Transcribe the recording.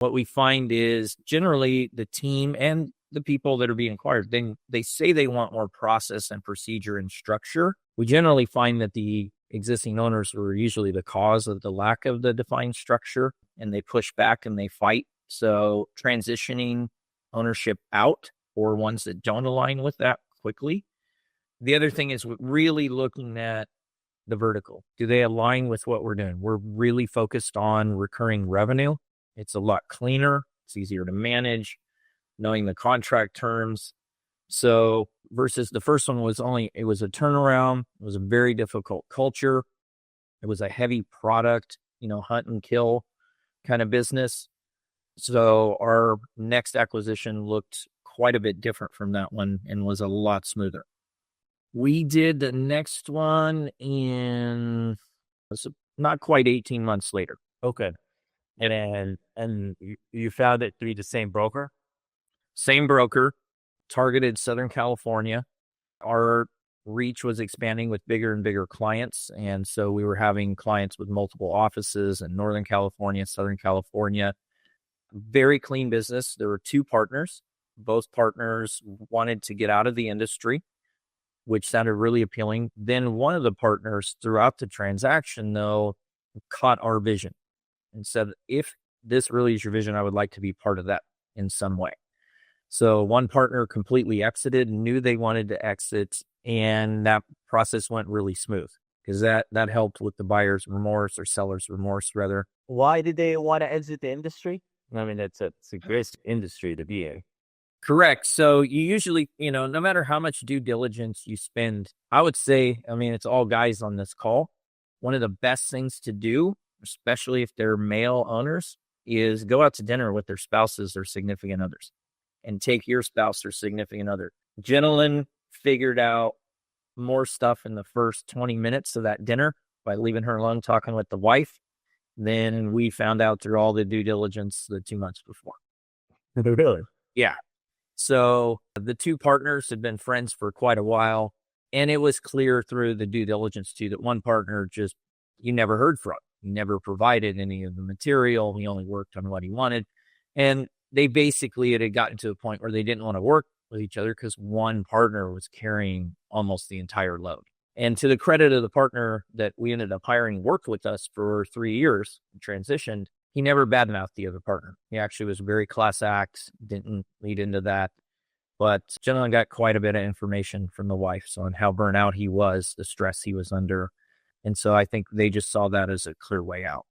What we find is generally the team and the people that are being acquired, they say they want more process and procedure and structure. We generally find that the existing owners were usually the cause of the lack of the defined structure, and they push back and they fight. So transitioning ownership out or ones that don't align with that quickly. The other thing is really looking at the vertical. Do they align with what we're doing? We're really focused on recurring revenue. It's a lot cleaner. It's easier to manage, knowing the contract terms. So versus the first one it was a turnaround. It was a very difficult culture. It was a heavy product, hunt and kill kind of business. So our next acquisition looked quite a bit different from that one and was a lot smoother. We did the next one not quite 18 months later. Okay. And you found it through the same broker? Same broker, targeted Southern California. Our reach was expanding with bigger and bigger clients. And so we were having clients with multiple offices in Northern California, Southern California. Very clean business. There were two partners. Both partners wanted to get out of the industry, which sounded really appealing. Then one of the partners throughout the transaction, though, caught our vision and said, if this really is your vision, I would like to be part of that in some way. So one partner completely exited, knew they wanted to exit, and that process went really smooth because that helped with the buyer's remorse or seller's remorse, rather. Why did they want to exit the industry? I mean, it's a great industry to be in. Correct. So you usually, no matter how much due diligence you spend, I would say, it's all guys on this call. One of the best things to do, especially if they're male owners, is go out to dinner with their spouses or significant others and take your spouse or significant other. Gentlemen figured out more stuff in the first 20 minutes of that dinner by leaving her alone talking with the wife than we found out through all the due diligence the 2 months before. Really? Yeah. So the two partners had been friends for quite a while, and it was clear through the due diligence too that one partner you never heard from. He never provided any of the material. He only worked on what he wanted. And they basically, it had gotten to a point where they didn't want to work with each other because one partner was carrying almost the entire load. And to the credit of the partner that we ended up hiring, worked with us for 3 years, transitioned, he never badmouthed the other partner. He actually was very class act, didn't lead into that. But gentleman got quite a bit of information from the wife on how burnt out he was, the stress he was under. And so I think they just saw that as a clear way out.